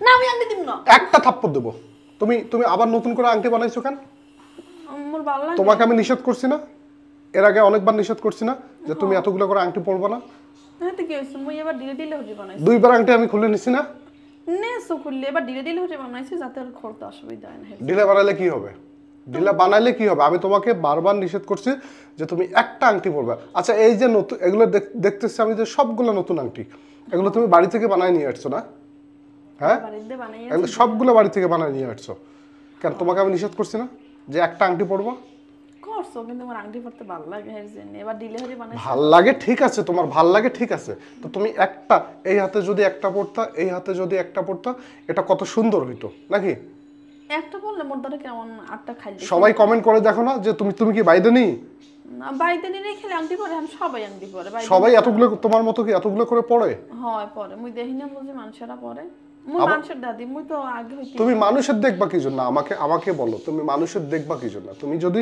না আমি আংটি দিব না। একটা থাপ্পড় দেব। তুমি তুমি আবার নতুন করে আংটি বানাইছো কেন? আমার ভালো লাগে। তোমাকে আমি নিষেধ করছি না? এর আগে অনেকবার নিষেধ করছি না যে তুমি এতগুলো করে আংটি পরবে না? এতে কি হইছে? মুই এবার ডিলে ডিলে হতে বানাইছি। দুইবার আংটি আমি খুলে নিছি না? নেসো খুললে এবার ডিলে ডিলে হতে বানাইছি যাতে আর খরতে অসুবিধা হয় না। ডিলে বানাইলে কি হবে? ডিলে বানাইলে কি হবে? আমি তোমাকে বারবার নিষেধ করছি যে তুমি একটা আংটি পরবে। আচ্ছা এই যে নতুন এগুলো দেখতেছি আমি যে সবগুলো নতুন আংটি, এগুলো তুমি বাড়ি থেকে বানায় নিয়ে আসছো না? হ্যাঁ, বাড়িতে বানাইছি। এগুলো সবগুলো বাড়ি থেকে বানায় নিয়ে আসছো কেন? তোমাকে আমি নিষেধ করছি না যে একটা আংটি পরবো? করছো কিন্তু আমার আংটি পরতে ভালো লাগে এর জন্য এবার ডিলে হতে বানাইছি। ভাল লাগে ঠিক আছে, তোমার ভাল লাগে ঠিক আছে, তো তুমি একটা এই হাতে যদি একটা পরতা, এই হাতে যদি একটা পরতা, এটা কত সুন্দর হইতো নাকি? একটা বললে মোর দ্বারা কেমন আটটা খাইলে। সবাই কমেন্ট করে দেখো না যে তুমি তুমি কি বাইদেনি? না বাইতে নিলে খেলে আংটি পরে আমি সবাই আংটি পরে বাইতে। সবাই এতগুলো তোমার মতো কি এতগুলো করে পড়ে? হয় পরে মুই দেখি না বুঝি মানুষেরা পরে। মুই মানুষের দাদি মুই তো আগে হইতে। তুমি মানুষের দেখবা কি জন্য? আমাকে আমাকে বলো তুমি মানুষের দেখবা কি জন্য? তুমি যদি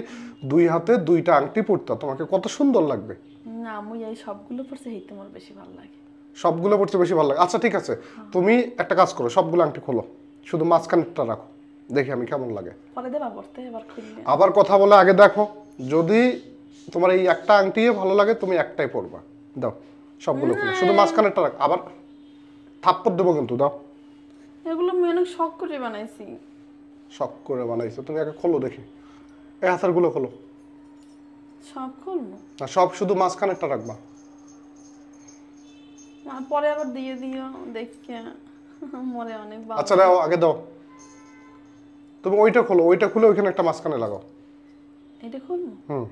দুই হাতে দুইটা আংটি পরতা তোমাকে কত সুন্দর লাগবে। না মুই এই সবগুলো পরছে হেইতে আমার বেশি ভালো লাগে। সবগুলো পড়তে বেশি ভালো লাগে। আচ্ছা ঠিক আছে, তুমি একটা কাজ করো, সবগুলো আংটি খোলো, শুধু মাঝখানেরটা রাখো, দেখি আমি কেমন লাগে। পরে দেবা পড়তে এবার খুললে। আবার কথা বলে আগে দেখো, যদি তোমার এই একটা আংটি ভালো লাগে তুমি একটাই পরবা। দাও সবগুলো খোলো, শুধু মাঝখানেরটা রাখ। আবার থাপ্পড় দেবো কিন্তু, দাও। এগুলো আমি অনেক শখ করে বানাইছি। শখ করে বানাইছো তুমি, আগে খোলো দেখি। এই হাতেরগুলো খোলো। সব খুলবো না, সব শুধু মাঝখানেরটা রাখবা। পরে আবার দিয়ে দিও দেখে মরে অনেক ভালো। আচ্ছা দাও, আগে দাও। তুমি ওইটা খোলো, ওইটা খুলে ওইখানে একটা মাঝখানে লাগাও। এটা খুলবো হুম,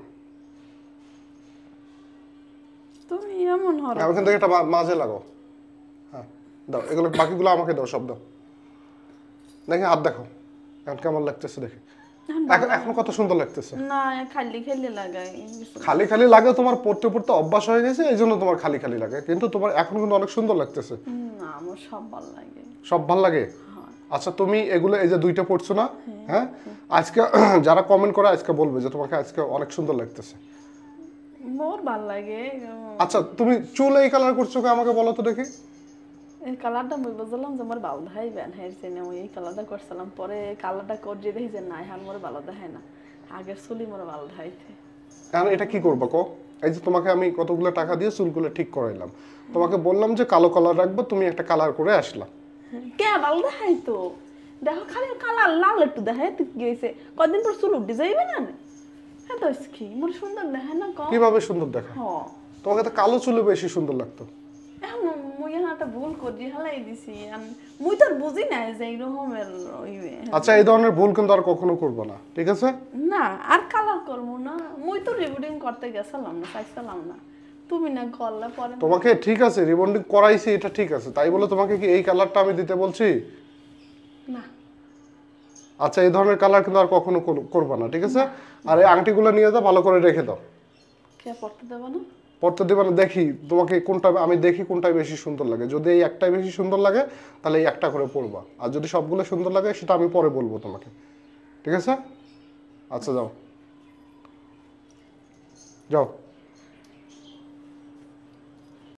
তুমি এমন হরো। ওইখান থেকে একটা মাঝে লাগাও। হ্যাঁ দাও, এগুলো বাকিগুলো আমাকে দাও, সব দাও। দেখি হাত দেখো এখন কেমন লাগতেছে দেখি। এখন কত সুন্দর লাগতেছে। না খালি খালি লাগাই। খালি খালি লাগে তোমার, পড়তে পড়তে অভ্যাস হয়ে গেছে এই জন্য তোমার খালি খালি লাগে, কিন্তু তোমার এখন কিন্তু অনেক সুন্দর লাগতেছে। না আমার সব ভালো লাগে। সব ভাল লাগে? আচ্ছা তুমি এগুলো এই যে দুইটা পড়ছো না, হ্যাঁ আজকে যারা কমেন্ট করে আজকে বলবে যে তোমাকে আজকে অনেক সুন্দর লাগতেছে। মোর ভালো লাগে। আচ্ছা তুমি চুল এই কালার করছো কে আমাকে বলো তো দেখি। এই কালারটা মুই বুঝলাম যে আমার ভালো দেখাই বেন হের জন্য আমি এই কালারটা করছিলাম, পরে কালারটা করে দেখি যে না এখন মোর ভালো দেখায় না, আগের চুলই মোর ভালো দেখাইতে। এখন এটা কি করবো কো? এই যে তোমাকে আমি কতগুলো টাকা দিয়ে চুলগুলো ঠিক করাইলাম, তোমাকে বললাম যে কালো কালার রাখবো, তুমি একটা কালার করে আসলা। কে ভালো দেখাই তো, দেখো খালি কালার লাল একটু দেখাই তো গেছে, কদিন পর চুল উঠে যাইবে না। হ্যাঁ তো কি মোর সুন্দর দেখায় না কম? কিভাবে সুন্দর দেখা? হ্যাঁ তোমাকে তো কালো চুলে বেশি সুন্দর লাগতো। এখন মুই একটা ভুল করি হালাই দিছি, মুই তো আর বুঝি না যে এইরকমের আচ্ছা এই ধরনের ভুল কিন্তু আর কখনো করবো না, ঠিক আছে? না আর কালার করবো না। মুই তো রিবুডিং করতে গেছিলাম না, চাইছিলাম না, তুমি না করলে পরে। তোমাকে ঠিক আছে রিবন্ডিং করাইছি, এটা ঠিক আছে, তাই বলে তোমাকে কি এই কালারটা আমি দিতে বলছি? না আচ্ছা এই ধরনের কালার কিন্তু আর কখনো করবা না, ঠিক আছে? আর এই আংটিগুলো নিয়ে যাও, ভালো করে রেখে দাও। কে পড়তে দেবো না? পড়তে দেবে না? দেখি তোমাকে কোনটা, আমি দেখি কোনটাই বেশি সুন্দর লাগে। যদি এই একটাই বেশি সুন্দর লাগে তাহলে এই একটা করে পড়বা, আর যদি সবগুলো সুন্দর লাগে সেটা আমি পরে বলবো তোমাকে, ঠিক আছে? আচ্ছা যাও যাও।